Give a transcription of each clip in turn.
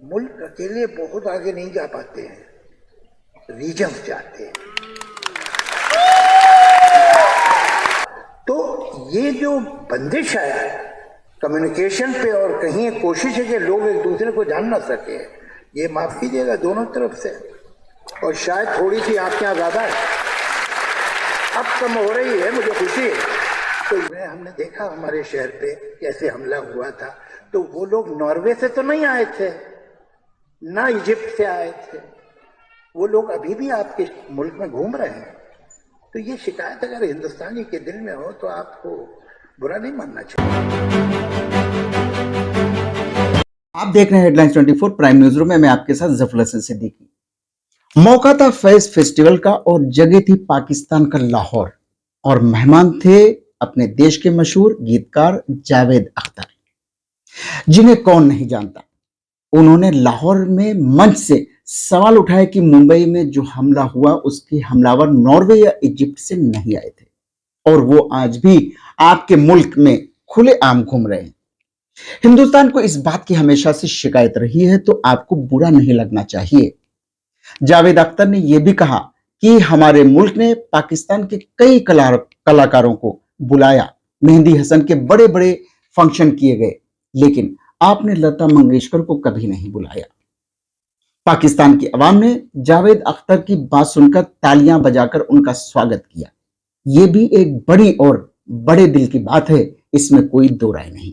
मुल्क अकेले बहुत आगे नहीं जा पाते हैं, रीजन जाते हैं। तो ये जो बंदिश है कम्युनिकेशन पे और कहीं कोशिश है कि लोग एक दूसरे को जान ना सके, ये माफ कीजिएगा दोनों तरफ से, और शायद थोड़ी सी आपके यहाँ ज्यादा है, अब कम हो रही है, मुझे खुशी है। तो हमने देखा हमारे शहर पे कैसे हमला हुआ था, तो वो लोग नॉर्वे से तो नहीं आए थे, ना इजिप्ट से आए थे, वो लोग अभी भी आपके मुल्क में घूम रहे हैं। तो ये शिकायत अगर हिंदुस्तानी के दिल में हो तो आपको बुरा नहीं मानना चाहिए। आप देख रहे हैं हेडलाइंस 24 प्राइम न्यूज रूम में, मैं आपके साथ जफर हसन सिद्दीकी। मौका था फैज फेस्टिवल का और जगह थी पाकिस्तान का लाहौर, और मेहमान थे अपने देश के मशहूर गीतकार जावेद अख्तर, जिन्हें कौन नहीं जानता। उन्होंने लाहौर में मंच से सवाल उठाया कि मुंबई में जो हमला हुआ उसके हमलावर नॉर्वे या इजिप्ट से नहीं आए थे, और वो आज भी आपके मुल्क में खुलेआम घूम रहे हैं। हिंदुस्तान को इस बात की हमेशा से शिकायत रही है, तो आपको बुरा नहीं लगना चाहिए। जावेद अख्तर ने यह भी कहा कि हमारे मुल्क ने पाकिस्तान के कई कलाकारों को बुलाया, मेहंदी हसन के बड़े बड़े फंक्शन किए गए, लेकिन आपने लता मंगेशकर को कभी नहीं बुलाया। पाकिस्तान की आवाम ने जावेद अख्तर की बात सुनकर तालियां बजाकर उनका स्वागत किया। यह भी एक बड़ी और बड़े दिल की बात है, इसमें कोई दो राय नहीं।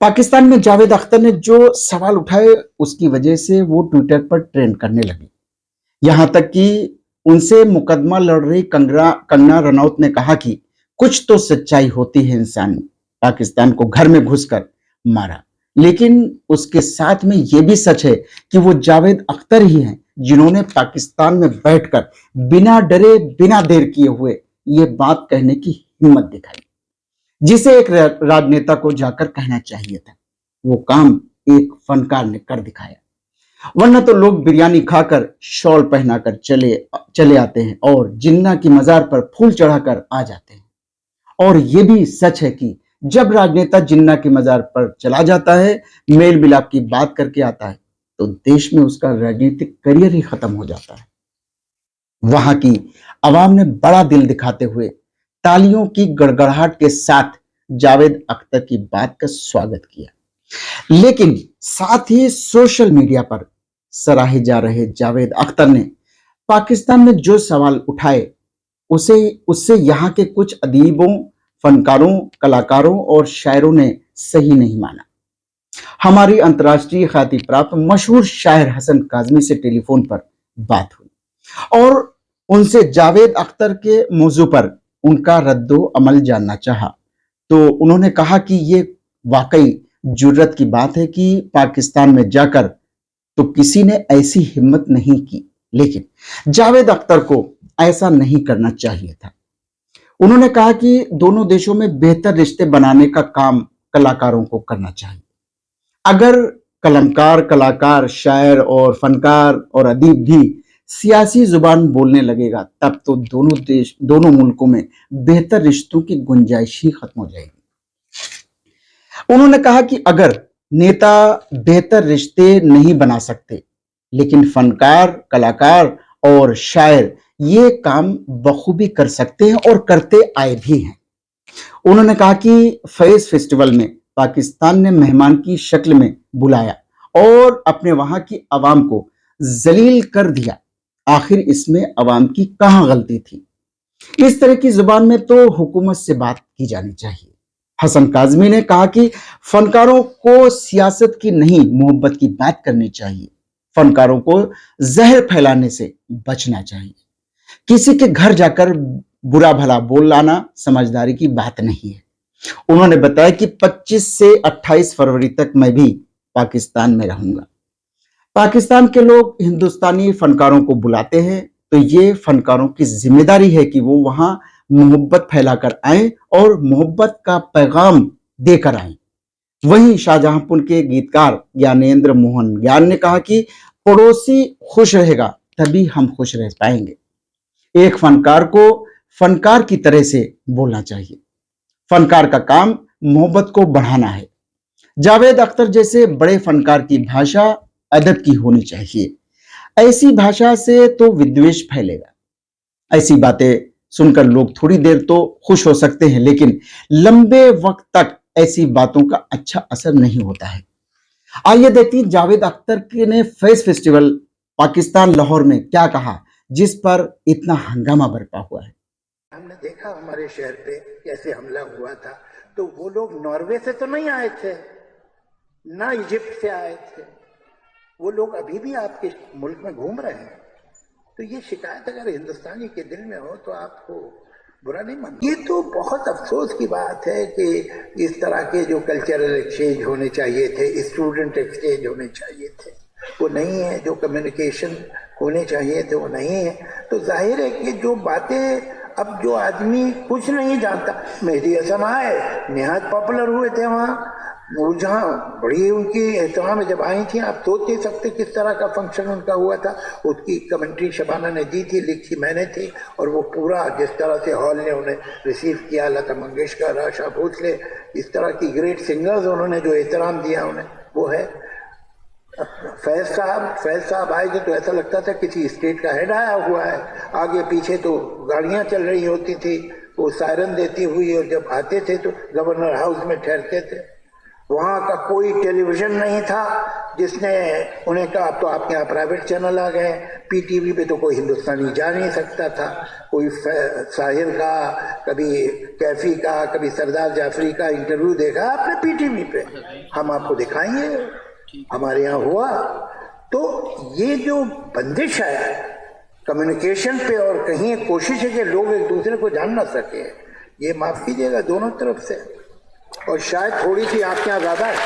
पाकिस्तान में जावेद अख्तर ने जो सवाल उठाए उसकी वजह से वो ट्विटर पर ट्रेंड करने लगे, यहां तक कि उनसे मुकदमा लड़ रही कंगना रनौत ने कहा कि कुछ तो सच्चाई होती है इंसान में। पाकिस्तान को घर में घुसकर मारा, लेकिन उसके साथ में यह भी सच है कि वो जावेद अख्तर ही हैं जिन्होंने पाकिस्तान में बैठकर बिना डरे बिना देर किए हुए ये बात कहने की हिम्मत दिखाई, जिसे एक राजनेता को जाकर कहना चाहिए था। वो काम एक फनकार ने कर दिखाया, वरना तो लोग बिरयानी खाकर शॉल पहनाकर चले आते हैं और जिन्ना की मजार पर फूल चढ़ाकर आ जाते हैं। और ये भी सच है कि जब राजनेता जिन्ना की मजार पर चला जाता है, मेल मिलाप की बात करके आता है, तो देश में उसका राजनीतिक करियर ही खत्म हो जाता है। वहां की आवाम ने बड़ा दिल दिखाते हुए तालियों की गड़गड़ाहट के साथ जावेद अख्तर की बात का स्वागत किया, लेकिन साथ ही सोशल मीडिया पर सराहे जा रहे जावेद अख्तर ने पाकिस्तान में जो सवाल उठाए उससे यहाँ के कुछ अदीबों, फनकारों, कलाकारों और शायरों ने सही नहीं माना। हमारी अंतर्राष्ट्रीय ख्याति प्राप्त मशहूर शायर हसन काजमी से टेलीफोन पर बात हुई और उनसे जावेद अख्तर के मौजू पर उनका रद्दो अमल जानना चाहा, तो उन्होंने कहा कि ये वाकई जुर्रत की बात है कि पाकिस्तान में जाकर तो किसी ने ऐसी हिम्मत नहीं की, लेकिन जावेद अख्तर को ऐसा नहीं करना चाहिए था। उन्होंने कहा कि दोनों देशों में बेहतर रिश्ते बनाने का काम कलाकारों को करना चाहिए। अगर कलाकार, शायर और फनकार और अदीब भी सियासी जुबान बोलने लगेगा, तब तो दोनों मुल्कों में बेहतर रिश्तों की गुंजाइश ही खत्म हो जाएगी। उन्होंने कहा कि अगर नेता बेहतर रिश्ते नहीं बना सकते, लेकिन फनकार, कलाकार और शायर ये काम बखूबी कर सकते हैं और करते आए भी हैं। उन्होंने कहा कि फैज फेस्टिवल में पाकिस्तान ने मेहमान की शक्ल में बुलाया और अपने वहां की आवाम को जलील कर दिया। आखिर इसमें आवाम की कहां गलती थी? इस तरह की जुबान में तो हुकूमत से बात की जानी चाहिए। हसन काजमी ने कहा कि फनकारों को सियासत की नहीं, मोहब्बत की बात करनी चाहिए। फनकारों को जहर फैलाने से बचना चाहिए। किसी के घर जाकर बुरा भला बोल लाना समझदारी की बात नहीं है। उन्होंने बताया कि 25 से 28 फरवरी तक मैं भी पाकिस्तान में रहूंगा। पाकिस्तान के लोग हिंदुस्तानी फनकारों को बुलाते हैं, तो ये फनकारों की जिम्मेदारी है कि वो वहां मोहब्बत फैलाकर आए और मोहब्बत का पैगाम देकर आए। वहीं शाहजहांपुर के गीतकार ज्ञानेंद्र मोहन ज्ञान ने कहा कि पड़ोसी खुश रहेगा तभी हम खुश रह पाएंगे। एक फनकार को फनकार की तरह से बोलना चाहिए। फनकार का काम मोहब्बत को बढ़ाना है। जावेद अख्तर जैसे बड़े फनकार की भाषा अदब की होनी चाहिए। ऐसी भाषा से तो विद्वेष फैलेगा। ऐसी बातें सुनकर लोग थोड़ी देर तो खुश हो सकते हैं, लेकिन लंबे वक्त तक ऐसी बातों का अच्छा असर नहीं होता है। आइए देखते हैं जावेद अख्तर ने फेस फेस्टिवल पाकिस्तान लाहौर में क्या कहा, जिस पर इतना हंगामा बरपा हुआ है। हमने देखा हमारे शहर पे कैसे हमला हुआ था, तो वो लोग नॉर्वे से तो नहीं आए थे, ना इजिप्ट से आए थे, वो लोग अभी भी आपके मुल्क में घूम रहे हैं। तो ये शिकायत अगर हिंदुस्तानी के दिल में हो तो आपको बुरा नहीं मानना। ये तो बहुत अफसोस की बात है कि इस तरह के जो कल्चरल एक्सचेंज होने चाहिए थे, स्टूडेंट एक्सचेंज होने चाहिए थे, वो नहीं है। जो कम्युनिकेशन होने चाहिए थे वो नहीं है। तो जाहिर है कि जो बातें अब जो आदमी कुछ नहीं जानता, मेहदी हसन आए, निहायत पॉपुलर हुए थे वहाँ, जहाँ बड़ी उनकी एहतराम जब आई थी, आप सोच नहीं सकते किस तरह का फंक्शन उनका हुआ था। उसकी कमेंट्री शबाना ने दी थी, लिखी मैंने थी, और वो पूरा जिस तरह से हॉल ने उन्हें रिसीव किया, लता मंगेशकर, आशा भोसले, इस तरह की ग्रेट सिंगर्स उन्होंने जो एहतराम दिया उन्हें, वो है। फैज साहब आए थे तो ऐसा लगता था किसी स्टेट का हेड आया हुआ है। आगे पीछे तो गाड़ियां चल रही होती थी, वो सायरन देती हुई, और जब आते थे तो गवर्नर हाउस में ठहरते थे। वहां का कोई टेलीविजन नहीं था जिसने उन्हें कहा अब तो आपके यहाँ प्राइवेट चैनल आ गए। पीटीवी पे तो कोई हिंदुस्तानी जा नहीं सकता था। कोई साहिर का, कभी कैफी का, कभी सरदार जाफरी का इंटरव्यू देखा आपने पीटीवी पे? हम आपको दिखाएंगे, हमारे यहाँ हुआ। तो ये जो बंदिश है कम्युनिकेशन पे, और कहीं कोशिश है कि लोग एक दूसरे को जान ना सके, ये माफ कीजिएगा दोनों तरफ से। और शायद थोड़ी सी आपके यहाँ ज्यादा है,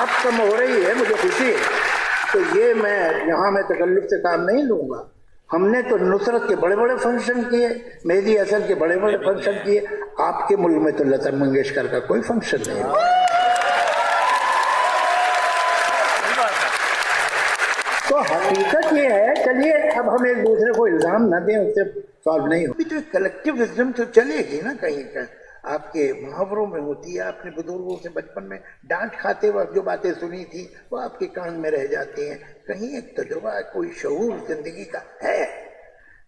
अब कम हो रही है, मुझे खुशी है। तो ये मैं तकल्लुफ से काम नहीं लूंगा। हमने तो नुसरत के बड़े बड़े फंक्शन किए, मेहदी हसन के बड़े बड़े फंक्शन किए। आपके मुल्क में तो लता मंगेशकर का कोई फंक्शन नहीं हुआ। तो हकीकत ये है, चलिए अब हम एक दूसरे को इल्जाम न दें, उससे सॉल्व नहीं होगी। तो कलेक्टिव विजडम तो चलेगी ना, कहीं का आपके मुहावरों में होती है। आपने बुजुर्गों से बचपन में डांट खाते वक्त जो बातें सुनी थी वो आपके कान में रह जाती हैं। कहीं एक तजुर्बा, कोई शऊर जिंदगी का है।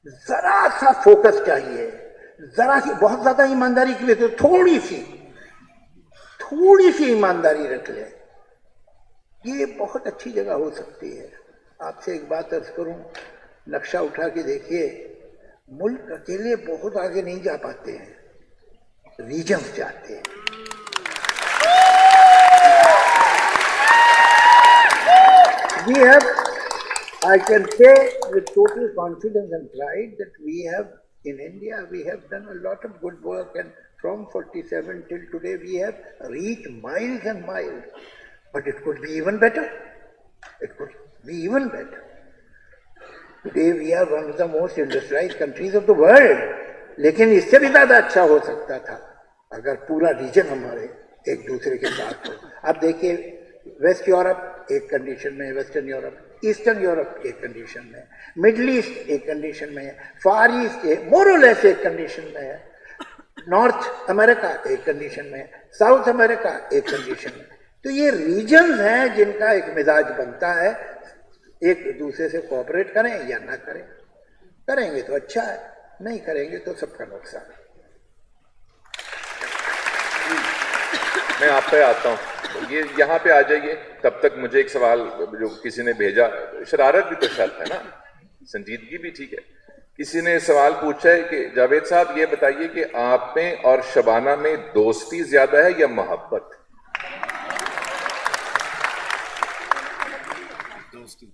जरा सा फोकस चाहिए, जरा सी, बहुत ज्यादा ईमानदारी के लिए तो थोड़ी सी ईमानदारी रख ले, ये बहुत अच्छी जगह हो सकती है। आपसे एक बात अर्ज करूं, नक्शा उठा के देखिए, मुल्क अकेले बहुत आगे नहीं जा पाते हैं, रीजन्स जाते हैं। We have, I can say with total confidence and pride that we have, in India, we have done a lot of good work, and from 47 till today we have reached miles and miles. But it could be even better. It could be even better. Today we are one of the most industrialized countries of the world. लेकिन इससे भी ज्यादा अच्छा हो सकता था अगर पूरा रीजन हमारे एक दूसरे के साथ हो। अब देखिए, वेस्ट यूरोप एक कंडीशन में है, वेस्टर्न यूरोप, ईस्टर्न यूरोप एक कंडीशन में है, मिडल ईस्ट एक कंडीशन में है, फार ईस्ट मोर और लेस एक कंडीशन में है, नॉर्थ अमेरिका एक कंडीशन में है, साउथ अमेरिका एक कंडीशन में। तो ये रीजन्स हैं जिनका एक मिजाज बनता है, एक दूसरे से कोऑपरेट करें या ना करें। करेंगे तो अच्छा है, नहीं करेंगे तो सबका नुकसान है। मैं आप पे आता हूँ, ये यहाँ पे आ जाइए। तब तक मुझे एक सवाल जो किसी ने भेजा, शरारत भी तो शर्त है ना, संजीदगी भी ठीक है। किसी ने सवाल पूछा है कि जावेद साहब ये बताइए कि आप में और शबाना में दोस्ती ज्यादा है या मोहब्बत?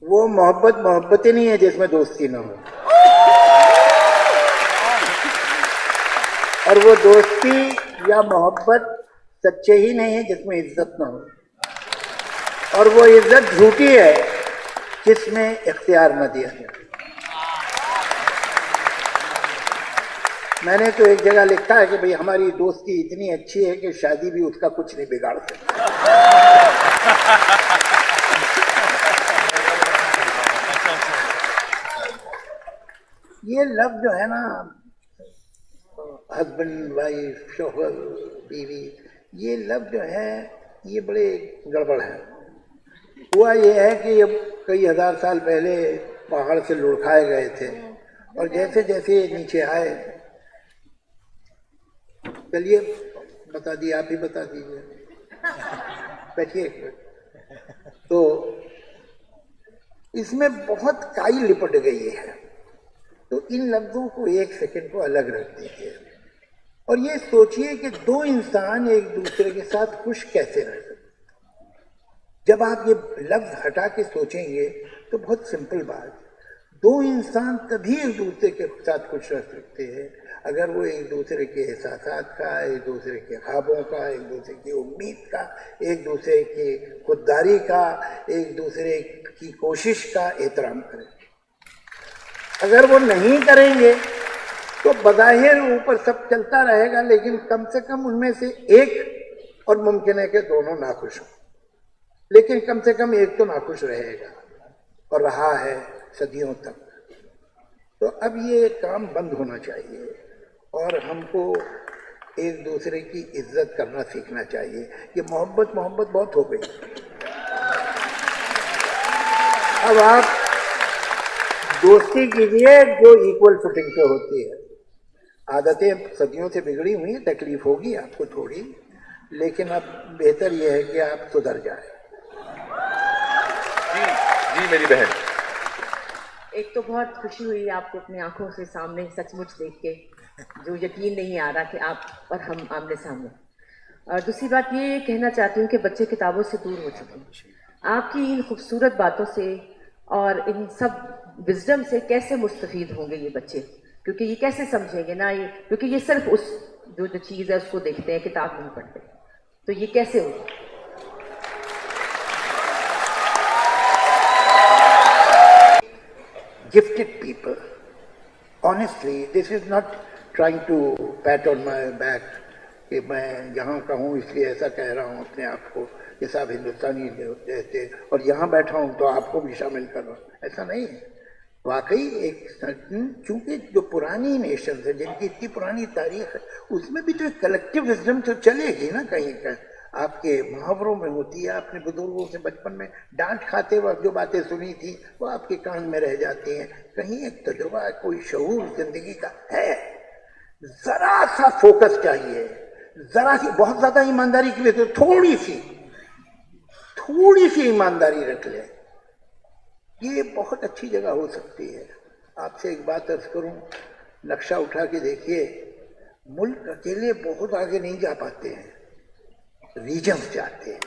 वो मोहब्बत ही नहीं है जिसमें दोस्ती ना हो, और वो दोस्ती या मोहब्बत सच्चे ही नहीं है जिसमें इज्जत ना हो, और वो इज्जत झूठी है जिसमें इख्तियार न दिया जाए। मैंने तो एक जगह लिखा है कि भाई हमारी दोस्ती इतनी अच्छी है कि शादी भी उसका कुछ नहीं बिगाड़ सकती। ये लफ्ज जो है ना, हस्बैंड वाइफ, शोहर बीवी, ये लफ्ज जो है ये बड़े गड़बड़ है। हुआ ये है कि ये कई हजार साल पहले पहाड़ से लुढ़काए गए थे और जैसे जैसे ये नीचे आए, चलिए बता दिए, आप ही बता दीजिए, बैठिए एक मिनट। तो इसमें बहुत काई लिपट गई है, तो इन लफ्जों को एक सेकंड को अलग रख दीजिए और ये सोचिए कि दो इंसान एक दूसरे के साथ खुश कैसे रह सकते। जब आप ये लफ्ज हटा के सोचेंगे तो बहुत सिंपल बात, दो इंसान तभी एक दूसरे के साथ खुश रह सकते हैं अगर वो एक दूसरे के एहसासात का, एक दूसरे के ख्वाबों का, एक दूसरे की उम्मीद का, एक दूसरे की खुददारी का, एक दूसरे की कोशिश का एहतराम करें। अगर वो नहीं करेंगे तो बज़ाहिर ऊपर सब चलता रहेगा, लेकिन कम से कम उनमें से एक, और मुमकिन है कि दोनों नाखुश हों, लेकिन कम से कम एक तो नाखुश रहेगा और रहा है सदियों तक। तो अब ये काम बंद होना चाहिए और हमको एक दूसरे की इज्जत करना सीखना चाहिए। ये मोहब्बत बहुत हो गई। अब आप दोस्ती कीजिए जो इक्वल फुटिंग पे होती है। आदतें सदियों से बिगड़ी हुई हैं, तकलीफ होगी आपको थोड़ी, लेकिन अब बेहतर यह है कि आप सुधर जाए। जी मेरी बहन, एक तो बहुत खुशी हुई आपको अपनी आंखों से सामने सचमुच देख के, जो यकीन नहीं आ रहा कि आप और हम आमने सामने। और दूसरी बात ये कहना चाहती हूँ कि बच्चे किताबों से दूर हो चुके हैं। आपकी इन खूबसूरत बातों से और इन सब विजडम से कैसे मुस्तफीद होंगे ये बच्चे, क्योंकि ये कैसे समझेंगे ना, ये क्योंकि ये सिर्फ उस जो चीज़ है उसको देखते हैं, किताब नहीं पढ़ते, तो ये कैसे होगा? Gifted people, honestly, this is not trying to pat on my back कि मैं यहाँ का हूँ इसलिए ऐसा कह रहा हूँ अपने आप को कि साहब हिंदुस्तानी जैसे, और यहाँ बैठा हूँ तो आपको भी शामिल कर रहा हूँ, ऐसा नहीं है। वाकई एक चूंकि जो पुरानी नेशन है जिनकी इतनी पुरानी तारीख है, उसमें भी तो एक कलेक्टिव विजडम तो चलेगी ना कहीं का। आपके मुहावरों में होती है, आपने बुजुर्गों से बचपन में डांट खाते वक्त जो बातें सुनी थी वो आपके कान में रह जाती हैं। कहीं एक तजुर्बा, कोई शऊर जिंदगी का है। जरा सा फोकस चाहिए, जरा सी, बहुत ज्यादा ईमानदारी के लिए तो थोड़ी सी ईमानदारी रख ले, ये बहुत अच्छी जगह हो सकती है। आपसे एक बात अर्ज करूं, नक्शा उठा के देखिए, मुल्क अकेले बहुत आगे नहीं जा पाते हैं, रीजन्स जाते हैं।